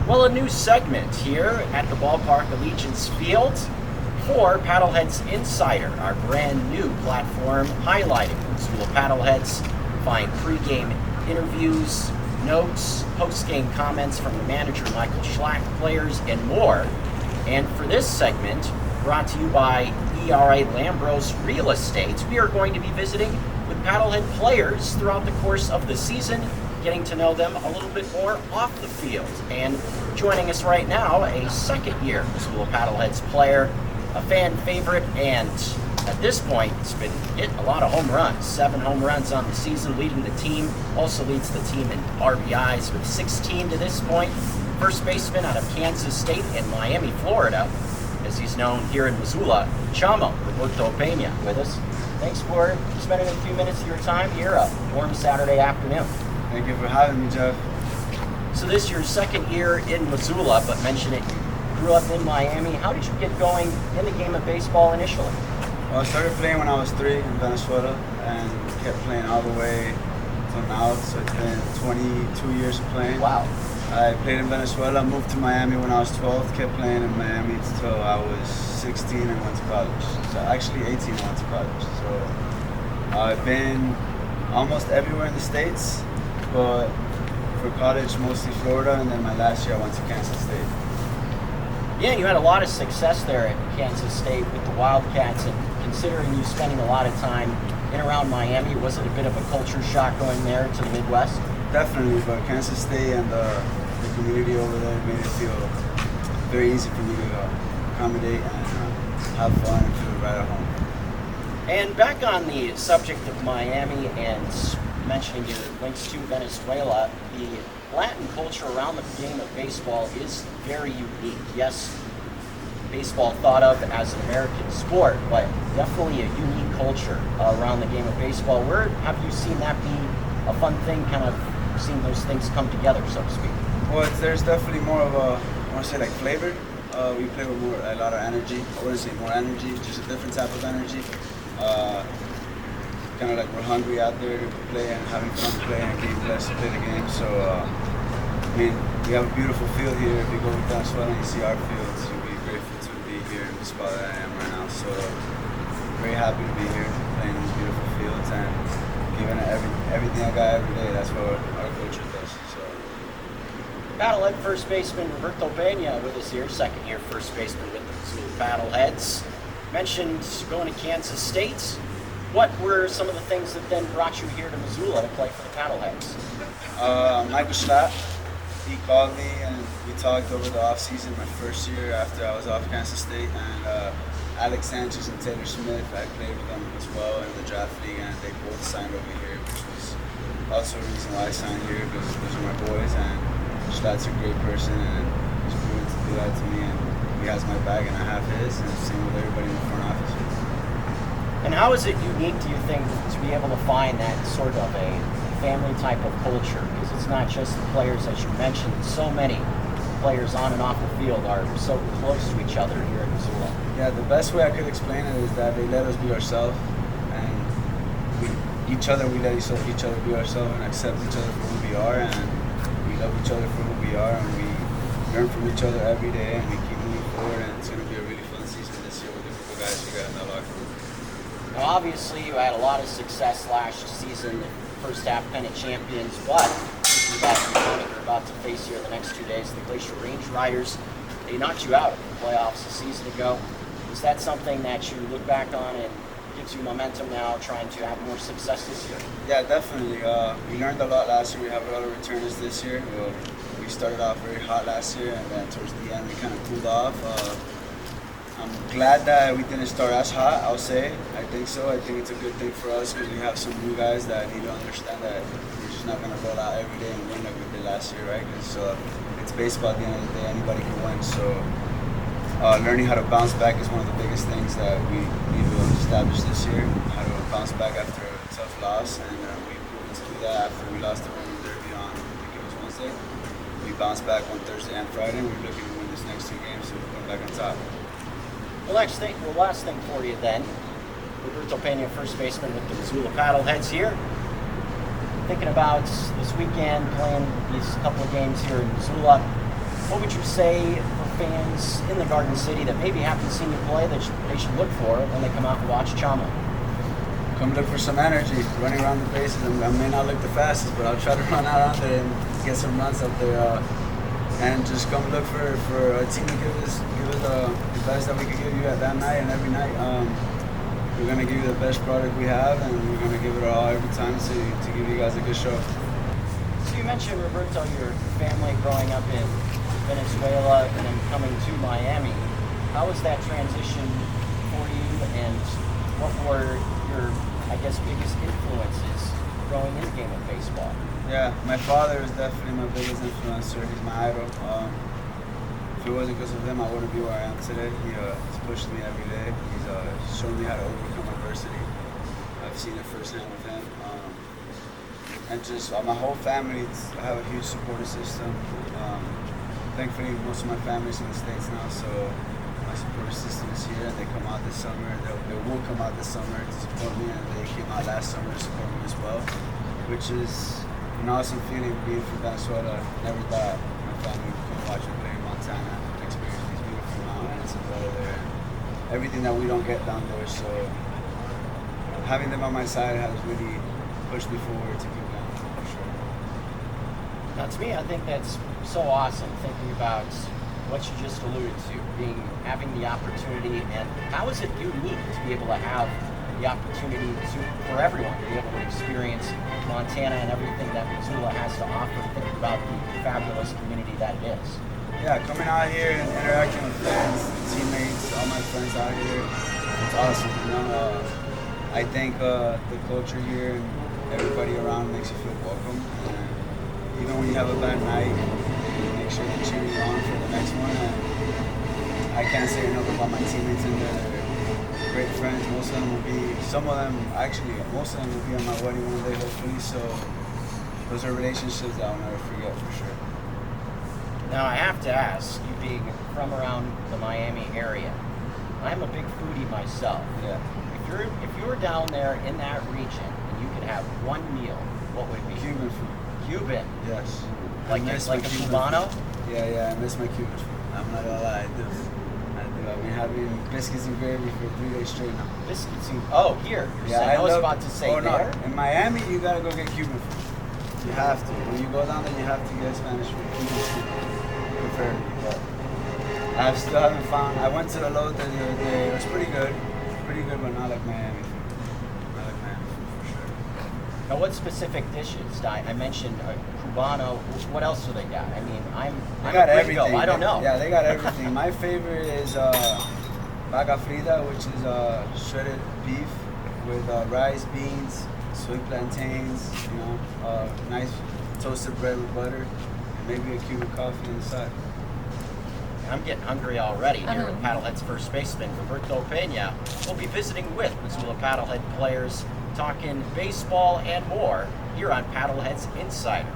Well, a new segment here at the Ballpark Allegiance Field for Paddleheads Insider, our brand new platform highlighting Missoula Paddleheads. Find pregame interviews, notes, post-game comments from the manager Michael Schlack, players, and more. And for this segment, brought to you by ERA Lamros Real Estate, we are going to be visiting with Paddlehead players throughout the course of the season, getting to know them a little bit more off the field. And joining us right now, a second-year Missoula Paddleheads player, a fan favorite, and at this point, it's been hit a lot of home runs. 7 home runs on the season, leading the team. Also leads the team in RBIs with 16 to this point. First baseman out of Kansas State and Miami, Florida, as he's known here in Missoula, Chamo, Roberto Pena, with us. Thanks for spending a few minutes of your time here, a warm Saturday afternoon. Thank you for having me, Jeff. So this is your second year in Missoula, but mention it, you grew up in Miami. How did you get going in the game of baseball initially? Well, I started playing when I was 3 in Venezuela and kept playing all the way till now. So it's been 22 years of playing. Wow. I played in Venezuela, moved to Miami when I was 12, kept playing in Miami until I was 16 and went to college. So actually 18 and went to college. So I've been almost everywhere in the States, but for college, mostly Florida, and then my last year I went to Kansas State. Yeah, you had a lot of success there at Kansas State with the Wildcats, and considering you spending a lot of time in around Miami, was it a bit of a culture shock going there to the Midwest? Definitely, but Kansas State and the community over there made it feel very easy for me to accommodate and have fun and feel right at home. And back on the subject of Miami and mentioning your links to Venezuela, the Latin culture around the game of baseball is very unique. Yes, baseball thought of as an American sport, but definitely a unique culture around the game of baseball. Where have you seen that be a fun thing, kind of seeing those things come together, so to speak? Well, there's definitely more of a, I want to say like flavor. We play with a lot of energy. I wouldn't say more energy, just a different type of energy. Kind of like we're hungry out there to play and having fun playing and getting blessed to play the game. So, I mean, we have a beautiful field here. If you go to Venezuela and you see our fields, you'll be grateful to be here in the spot that I am right now. So, very happy to be here playing in these beautiful fields and giving it everything I got every day. That's what our culture does. So. Paddlehead first baseman Roberto Pena with us here, second year first baseman with the Missoula Paddleheads. Mentioned going to Kansas State. What were some of the things that then brought you here to Missoula to play for the Paddleheads? Michael Schlack, he called me and we talked over the offseason, my first year after I was off Kansas State, and Alex Sanchez and Taylor Smith, I played with them as well in the draft league, and they both signed over here, which was also a reason why I signed here, because those are my boys, and Schlack's a great person, and he's proven to do that to me, and he has my bag and I have his, and same with everybody in the front office. And how is it unique, do you think, to be able to find that sort of a family type of culture? Because it's not just the players, as you mentioned, so many players on and off the field are so close to each other here in Missoula. Yeah, the best way I could explain it is that they let us be ourselves, and we let each other be ourselves and accept each other for who we are, and we love each other for who we are, and we learn from each other every day, and we keep moving forward, and it's going to be a really fun season this year with the group of guys we got in that locker room. Now, obviously, you had a lot of success last season, the first half pennant champions, but thinking about the opponent you're about to face here the next 2 days, the Glacier Range Riders, they knocked you out in the playoffs a season ago. Is that something that you look back on and gives you momentum now, trying to have more success this year? Yeah, definitely. We learned a lot last year. We have a lot of returners this year. We started off very hot last year, and then towards the end we kind of cooled off. I'm glad that we didn't start as hot, I'll say. I think so. I think it's a good thing for us because we have some new guys that need to understand that we're just not going to roll out every day and win like we did last year, right? Because it's baseball at the end of the day. Anybody can win. So learning how to bounce back is one of the biggest things that we need to establish this year, how to bounce back after a tough loss. And we proved to do that after we lost the Roman Derby on, I think it was Wednesday. We bounced back on Thursday and Friday, and we're looking to win this next 2 games so we come back on top. The last thing for you then, Roberto Pena, first baseman with the Missoula Paddleheads here. Thinking about this weekend, playing these couple of games here in Missoula, What would you say for fans in the Garden City that maybe haven't seen you play that they should look for when they come out and watch Chama? Come look for some energy, running around the bases. I may not look the fastest, but I'll try to run out on there and get some runs up there. And just come look for a team to give us the best that we can give you at that night and every night. We're going to give you the best product we have, and we're going to give it all every time to give you guys a good show. So you mentioned, Roberto, your family growing up in Venezuela and then coming to Miami. How was that transition for you, and what were your, I guess, biggest influences growing in the game of baseball? Yeah, my father is definitely my biggest influencer. He's my idol. If it wasn't because of him, I wouldn't be where I am today. He's pushed me every day. He's shown me how to overcome adversity. I've seen it firsthand with him. And just my whole family, I have a huge supporting system. Thankfully, most of my family's in the States now, so my support system is here, and they come out this summer. They will come out this summer to support me, and they came out last summer to support me as well, which is an awesome feeling being from Venezuela. Never thought my family would come watch me play in Montana, experience these beautiful mountains and weather there, everything that we don't get down there. So having them on my side has really pushed me forward to keep going, for sure. Now, to me, I think that's so awesome, thinking about what you just alluded to, having the opportunity, and how is it unique to be able to have the opportunity for everyone to be able to experience Montana and everything that Missoula has to offer, thinking about the fabulous community that it is. Yeah, coming out here and interacting with fans, teammates, all my friends out here, it's awesome. I think the culture here and everybody around makes you feel welcome. And even when you have a bad night, they make sure to cheer you on for the next one. And I can't say enough about my teammates in there. They're great friends. Most of them will be on my wedding one day, hopefully. So those are relationships that I'll never forget, for sure. Now, I have to ask, you being from around the Miami area, I'm a big foodie myself. Yeah. If you were down there in that region and you could have one meal, what would it be? Cuban food. Cuban? Yes. Like a Cubano? Yeah, I miss my Cuban food. I'm not gonna lie, I do. I've been having biscuits and gravy for 3 days straight now. Biscuits and here. I was about to say there. No. In Miami, you gotta go get Cuban food. You have to. When you go down there, you have to get Spanish food. Cuban food, preferably. But I still haven't found. I went to the Lote the other day. It was pretty good, but not like Miami food. Not like Miami food for sure. Now, what specific dishes? I mentioned Cubano. What else do they got? I mean, they got everything. I don't know. Yeah, they got everything. My favorite is vaca frita, which is shredded beef with rice, beans, sweet plantains. Nice toasted bread with butter, and maybe a Cuban coffee on the side. I'm getting hungry already here with Paddlehead's first baseman, Roberto Pena. We'll be visiting with Missoula Paddlehead players, talking baseball and more here on Paddlehead's Insider.